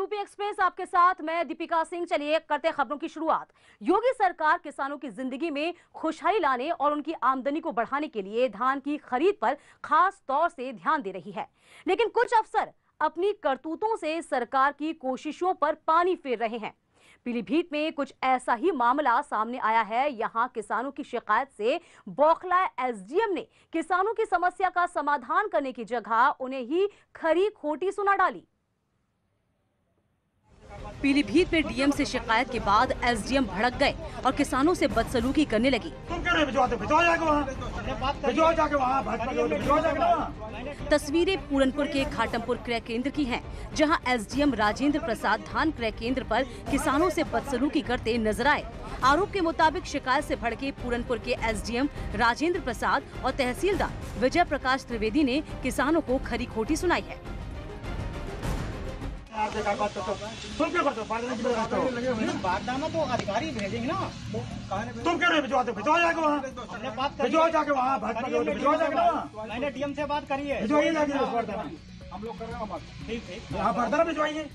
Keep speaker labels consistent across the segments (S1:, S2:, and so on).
S1: UP express आपके साथ मैं दीपिका सिंह। चलिए करते खबरों की शुरुआत। योगी सरकार किसानों की जिंदगी में खुशहाली लाने और उनकी आमदनी को बढ़ाने के लिए धान की खरीद पर खास तौर से ध्यान दे रही है, लेकिन कुछ अफसर अपनी करतूतों से सरकार की कोशिशों पर पानी फेर रहे हैं। पीलीभीत में कुछ ऐसा ही मामला सामने आया है। यहां किसानों की शिकायत से बौखलाए एसडीएम ने किसानों की समस्या का समाधान करने की जगह उन्हें ही खरी खोटी सुना डाली। पीलीभीत में डीएम से शिकायत के बाद एसडीएम भड़क गए और किसानों से बदसलूकी करने लगी। तस्वीरें पूरनपुर के घाटमपुर क्रय केंद्र की हैं, जहां एसडीएम राजेंद्र प्रसाद धान क्रय केंद्र पर किसानों से बदसलूकी करते नजर आए। आरोप के मुताबिक शिकायत से भड़के पूरनपुर के एसडीएम राजेंद्र प्रसाद और तहसीलदार विजय प्रकाश त्रिवेदी ने किसानों को खरी खोटी सुनाई है।
S2: बारदाना तो अधिकारी भेजेंगे ना,
S3: तुम कह रहे भिजवा जाके वहाँ भिजवा जाके वहाँ भिजवा जाके ना।
S2: मैंने डीएम से बात करी है,
S3: भिजवाइए जाके बारदाना।
S2: हम लोग कर रहे हैं बात। ठीक है,
S3: यहाँ बारदाना भिजवाइए।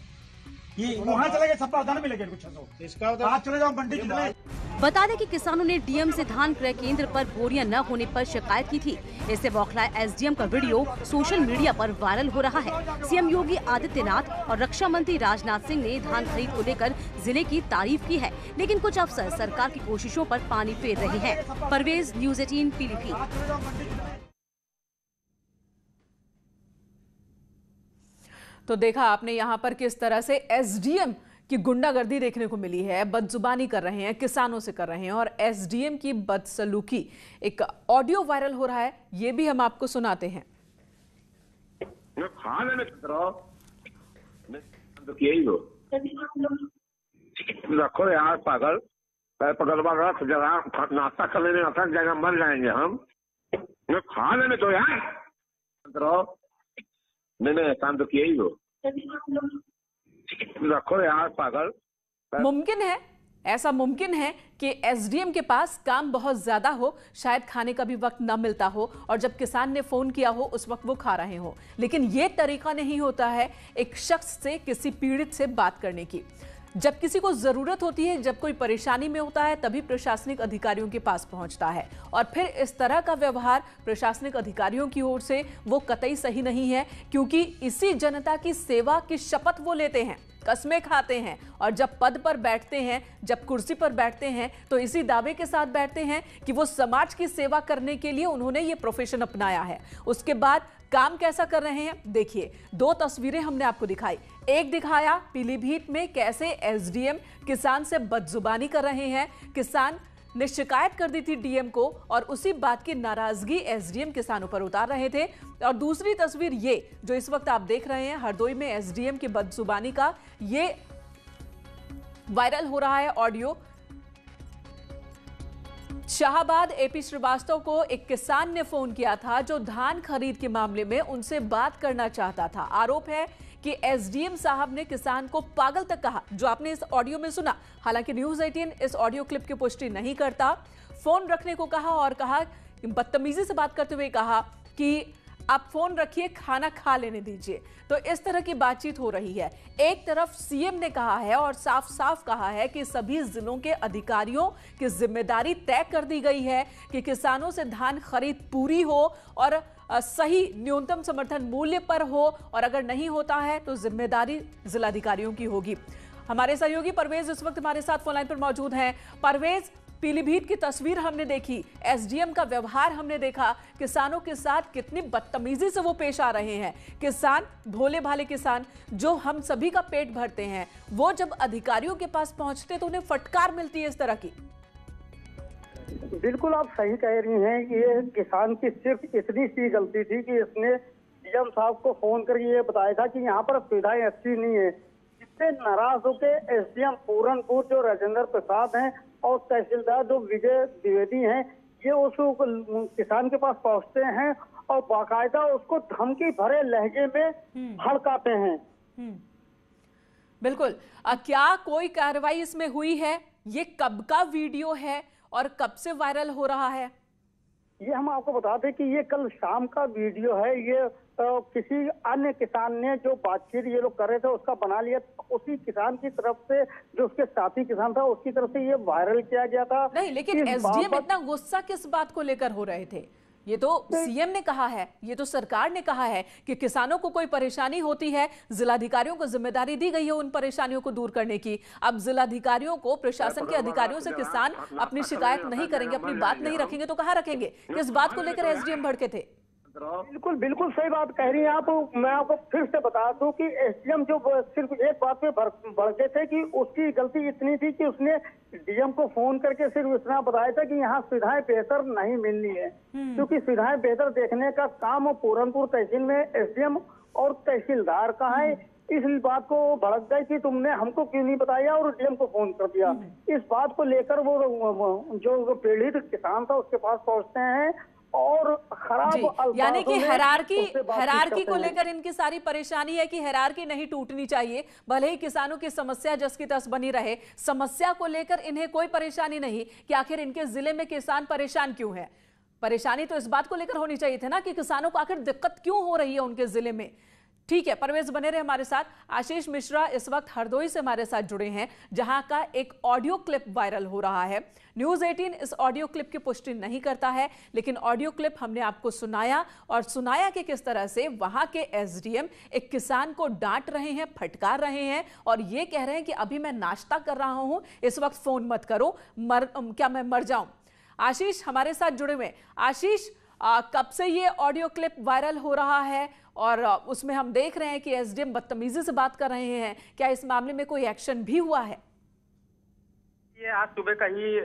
S3: ये वहाँ चले गए, सब बारदाना मिलेगा कुछ 600। इसका आज चले जाओ मंडी चले।
S1: बता दें कि किसानों ने डीएम से धान क्रय केंद्र पर बोरियां न होने पर शिकायत की थी। इससे बौखलाए एसडीएम का वीडियो सोशल मीडिया पर वायरल हो रहा है। सीएम योगी आदित्यनाथ और रक्षा मंत्री राजनाथ सिंह ने धान खरीद को लेकर जिले की तारीफ की है, लेकिन कुछ अफसर सरकार की कोशिशों पर पानी फेर रहे हैं। परवेज, न्यूज़ 18 पीलीभीत।
S4: तो देखा आपने यहाँ पर किस तरह से एसडीएम की गुंडागर्दी देखने को मिली है, बदजुबानी कर रहे हैं, किसानों से कर रहे हैं और एसडीएम की बदसलूकी। एक ऑडियो वायरल हो रहा है, ये भी हम आपको सुनाते हैं।
S5: रखो यार पागल रख जगह नाश्ता कर लेने अटक जाएगा, मर जाएंगे हम। खा लेने तो यार मैंने काम तो किया ही हो। रखो यार पागल।
S4: मुमकिन है, ऐसा मुमकिन है कि एसडीएम के पास काम बहुत ज्यादा हो, शायद खाने का भी वक्त न मिलता हो और जब किसान ने फोन किया हो उस वक्त वो खा रहे हो, लेकिन ये तरीका नहीं होता है एक शख्स से, किसी पीड़ित से बात करने की। जब किसी को जरूरत होती है, जब कोई परेशानी में होता है, तभी प्रशासनिक अधिकारियों के पास पहुंचता है और फिर इस तरह का व्यवहार प्रशासनिक अधिकारियों की ओर से वो कतई सही नहीं है, क्योंकि इसी जनता की सेवा की शपथ वो लेते हैं, कस्में खाते हैं और जब पद पर बैठते हैं, जब कुर्सी पर बैठते हैं तो इसी दावे के साथ बैठते हैं कि वो समाज की सेवा करने के लिए उन्होंने ये प्रोफेशन अपनाया है। उसके बाद काम कैसा कर रहे हैं देखिए, दो तस्वीरें हमने आपको दिखाई। एक दिखाया पीलीभीत में कैसे एसडीएम किसान से बदजुबानी कर रहे हैं। किसान ने शिकायत कर दी थी डीएम को और उसी बात की नाराजगी एसडीएम किसानों पर उतार रहे थे। और दूसरी तस्वीर ये जो इस वक्त आप देख रहे हैं, हरदोई में एसडीएम की बदजुबानी का ये वायरल हो रहा है ऑडियो। शाहबाद एपी श्रीवास्तव को एक किसान ने फोन किया था जो धान खरीद के मामले में उनसे बात करना चाहता था। आरोप है कि एसडीएम साहब ने किसान को पागल तक कहा, जो आपने इस ऑडियो में सुना। हालांकि न्यूज़ 18 इस ऑडियो क्लिप की पुष्टि नहीं करता। फोन रखने को कहा और कहा, बदतमीजी से बात करते हुए कहा कि आप फोन रखिए, खाना खा लेने दीजिए। तो इस तरह की बातचीत हो रही है। एक तरफ सीएम ने कहा है और साफ साफ कहा है कि सभी जिलों के अधिकारियों की जिम्मेदारी तय कर दी गई है कि किसानों से धान खरीद पूरी हो और सही न्यूनतम समर्थन मूल्य पर हो, और अगर नहीं होता है तो जिम्मेदारी जिलाधिकारियों की होगी। हमारे सहयोगी परवेज इस वक्त हमारे साथ फोन लाइन पर मौजूद हैं। परवेज, पीलीभीत की तस्वीर हमने देखी, एसडीएम का व्यवहार हमने देखा, किसानों के साथ कितनी बदतमीजी से वो पेश आ रहे हैं। किसान, भोले भाले किसान जो हम सभी का पेट भरते हैं, वो जब अधिकारियों के पास पहुंचते तो उन्हें फटकार मिलती है इस तरह की।
S6: बिल्कुल आप सही कह रही हैं। ये किसान की सिर्फ इतनी सी गलती थी कि इसने डीएम साहब को फोन करके ये बताया था कि यहाँ पर सुविधाएं अच्छी नहीं है। इससे नाराज होकर एसडीएम पूरनपुर जो राजेंद्र प्रसाद हैं और तहसीलदार जो विजय द्विवेदी हैं, ये उस किसान के पास पहुंचते हैं और बाकायदा उसको धमकी भरे लहजे में भड़काते हैं।
S4: बिल्कुल। क्या कोई कार्रवाई इसमें हुई है? ये कब का वीडियो है और कब से वायरल हो रहा है?
S6: ये हम आपको बता दें कि ये कल शाम का वीडियो है। ये किसी अन्य किसान ने जो बातचीत ये लोग कर रहे थे उसका बना लिया, उसी किसान की तरफ से जो उसके साथी किसान था उसकी तरफ से ये वायरल किया गया था।
S4: नहीं, लेकिन एसडीएम इतना गुस्सा किस बात को लेकर हो रहे थे? ये तो सीएम ने कहा है, ये तो सरकार ने कहा है कि किसानों को कोई परेशानी होती है, जिलाधिकारियों को जिम्मेदारी दी गई है उन परेशानियों को दूर करने की। अब जिलाधिकारियों को, प्रशासन के अधिकारियों से किसान अपनी शिकायत नहीं करेंगे, अपनी बात नहीं रखेंगे तो कहां रखेंगे? किस बात को लेकर एसडीएम भड़के थे?
S6: बिल्कुल बिल्कुल सही बात कह रही हैं आप। मैं आपको फिर से बता दूं कि एसडीएम जो सिर्फ एक बात पे भड़के थे कि उसकी गलती इतनी थी कि उसने डीएम को फोन करके सिर्फ इतना बताया था कि यहाँ सुविधाएं बेहतर नहीं मिलनी है, क्योंकि सुविधाएं बेहतर देखने का काम पूरनपुर तहसील में एसडीएम और तहसीलदार का है। इस बात को भड़क गई कि तुमने हमको क्यों नहीं बताया और डीएम को फोन कर दिया। इस बात को लेकर वो जो पीड़ित किसान था उसके पास पहुंचते हैं और खराब,
S4: यानी कि हैरारकी को लेकर इनकी सारी परेशानी है कि हैरारकी नहीं टूटनी चाहिए, भले ही किसानों की समस्या जस की तस बनी रहे, समस्या को लेकर इन्हें कोई परेशानी नहीं कि आखिर इनके जिले में किसान परेशान क्यों है। परेशानी तो इस बात को लेकर होनी चाहिए थी ना कि किसानों को आखिर दिक्कत क्यों हो रही है उनके जिले में। ठीक है, परवेज बने रहे हमारे साथ। आशीष मिश्रा इस वक्त हरदोई से हमारे साथ जुड़े हैं, जहां का एक ऑडियो क्लिप वायरल हो रहा है। न्यूज़ 18 इस ऑडियो क्लिप की पुष्टि नहीं करता है, लेकिन ऑडियो क्लिप हमने आपको सुनाया और सुनाया कि किस तरह से वहां के एसडीएम एक किसान को डांट रहे हैं, फटकार रहे हैं और ये कह रहे हैं कि अभी मैं नाश्ता कर रहा हूं, इस वक्त फोन मत करो, क्या मैं मर जाऊं? आशीष हमारे साथ जुड़े हुए। आशीष, कब से ये ऑडियो क्लिप वायरल हो रहा है और उसमें हम देख रहे हैं कि एसडीएम बदतमीजी से बात कर रहे हैं, क्या इस मामले में कोई एक्शन भी हुआ है?
S7: ये आज सुबह का ही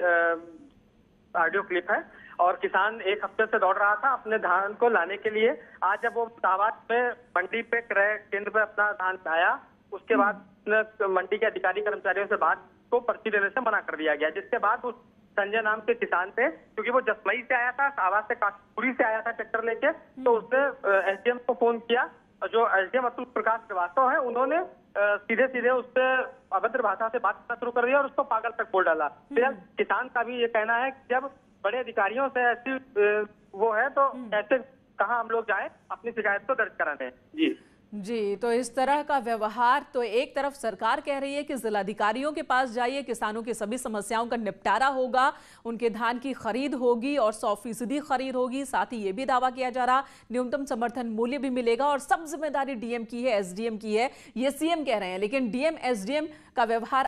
S7: ऑडियो क्लिप है और किसान एक हफ्ते से दौड़ रहा था अपने धान को लाने के लिए। आज जब वो इलाहाबाद में मंडी पे क्रय केंद्र पे अपना धान आया, उसके बाद मंडी के अधिकारी कर्मचारियों से बात को पर्ची देने से मना कर दिया गया, जिसके बाद उस संजय नाम के किसान थे, क्योंकि वो जसमई से आया था, आवाज से काशीपुरी से आया था ट्रैक्टर लेके, तो उसने एसडीएम को फोन किया। जो एसडीएम अतुल प्रकाश श्रीवास्तव है, उन्होंने सीधे सीधे उससे अभद्र भाषा से बात करना शुरू कर दिया और उसको पागल तक बोल डाला। फिर किसान का भी ये कहना है कि जब बड़े अधिकारियों से ऐसी वो है तो ऐसे कहाँ हम लोग जाएं अपनी शिकायत को दर्ज कराने। जी,
S4: तो इस तरह का व्यवहार, तो एक तरफ सरकार कह रही है कि जिलाधिकारियों के पास जाइए, किसानों की सभी समस्याओं का निपटारा होगा, उनके धान की खरीद होगी और 100% खरीद होगी। साथ ही ये भी दावा किया जा रहा न्यूनतम समर्थन मूल्य भी मिलेगा और सब जिम्मेदारी डीएम की है, एसडीएम की है, ये सीएम कह रहे हैं। लेकिन डीएम एसडीएम का व्यवहार